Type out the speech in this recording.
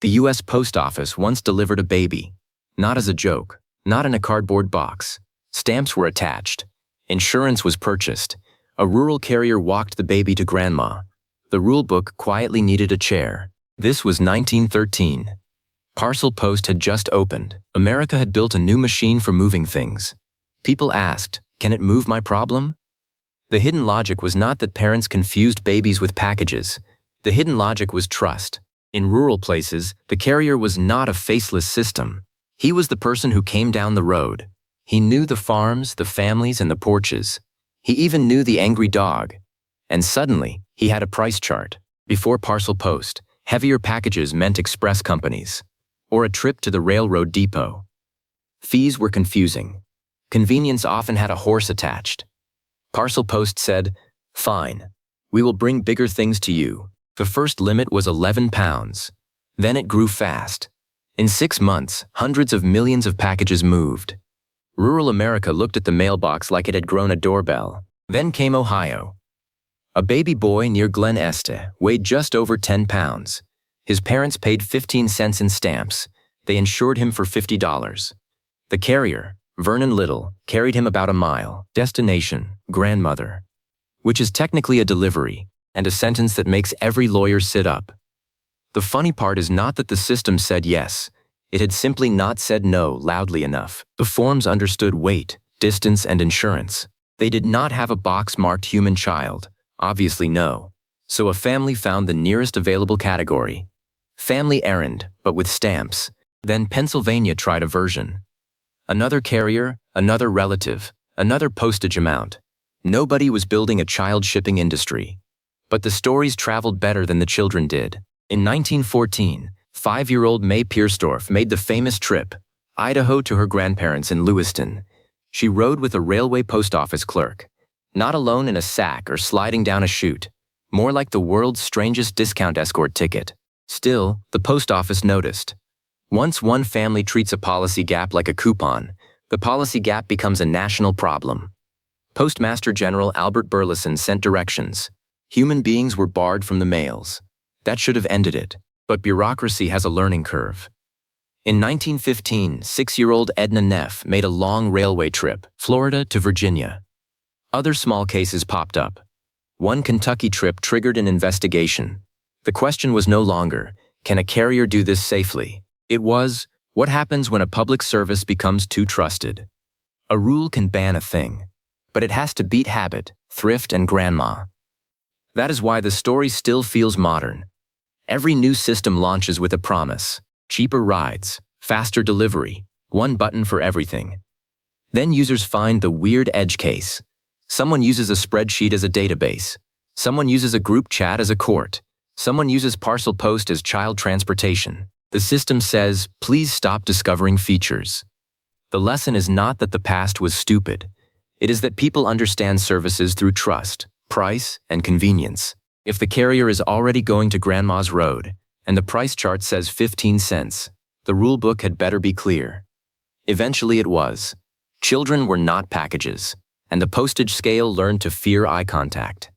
The U.S. Post Office once delivered a baby. Not as a joke, not in a cardboard box. Stamps were attached. Insurance was purchased. A rural carrier walked the baby to grandma. The rulebook quietly needed a chair. This was 1913. Parcel Post had just opened. America had built a new machine for moving things. People asked, "Can it move my problem?" The hidden logic was not that parents confused babies with packages. The hidden logic was trust. In rural places, the carrier was not a faceless system. He was the person who came down the road. He knew the farms, the families, and the porches. He even knew the angry dog. And suddenly, he had a price chart. Before Parcel Post, heavier packages meant express companies, or a trip to the railroad depot. Fees were confusing. Convenience often had a horse attached. Parcel Post said, "Fine, we will bring bigger things to you." The first limit was 11 pounds. Then it grew fast. In 6 months, hundreds of millions of packages moved. Rural America looked at the mailbox like it had grown a doorbell. Then came Ohio. A baby boy near Glen Este weighed just over 10 pounds. His parents paid 15 cents in stamps. They insured him for $50. The carrier, Vernon Little, carried him about a mile. Destination, grandmother. Which is technically a delivery, and a sentence that makes every lawyer sit up. The funny part is not that the system said yes. It had simply not said no loudly enough. The forms understood weight, distance, and insurance. They did not have a box marked human child. Obviously no. So a family found the nearest available category. Family errand, but with stamps. Then Pennsylvania tried a version. Another carrier, another relative, another postage amount. Nobody was building a child shipping industry. But the stories traveled better than the children did. In 1914, 5-year-old May Pierstorff made the famous trip, Idaho to her grandparents in Lewiston. She rode with a railway post office clerk, not alone in a sack or sliding down a chute, more like the world's strangest discount escort ticket. Still, the post office noticed. Once one family treats a policy gap like a coupon, the policy gap becomes a national problem. Postmaster General Albert Burleson sent directions. Human beings were barred from the mails. That should have ended it. But bureaucracy has a learning curve. In 1915, 6-year-old Edna Neff made a long railway trip, Florida to Virginia. Other small cases popped up. One Kentucky trip triggered an investigation. The question was no longer, can a carrier do this safely? It was, what happens when a public service becomes too trusted? A rule can ban a thing, but it has to beat habit, thrift, and grandma. That is why the story still feels modern. Every new system launches with a promise: cheaper rides, faster delivery, one button for everything. Then users find the weird edge case. Someone uses a spreadsheet as a database. Someone uses a group chat as a court. Someone uses Parcel Post as child transportation. The system says, please stop discovering features. The lesson is not that the past was stupid. It is that people understand services through trust, price, and convenience. If the carrier is already going to grandma's road, and the price chart says 15 cents, the rulebook had better be clear. Eventually it was. Children were not packages, and the postage scale learned to fear eye contact.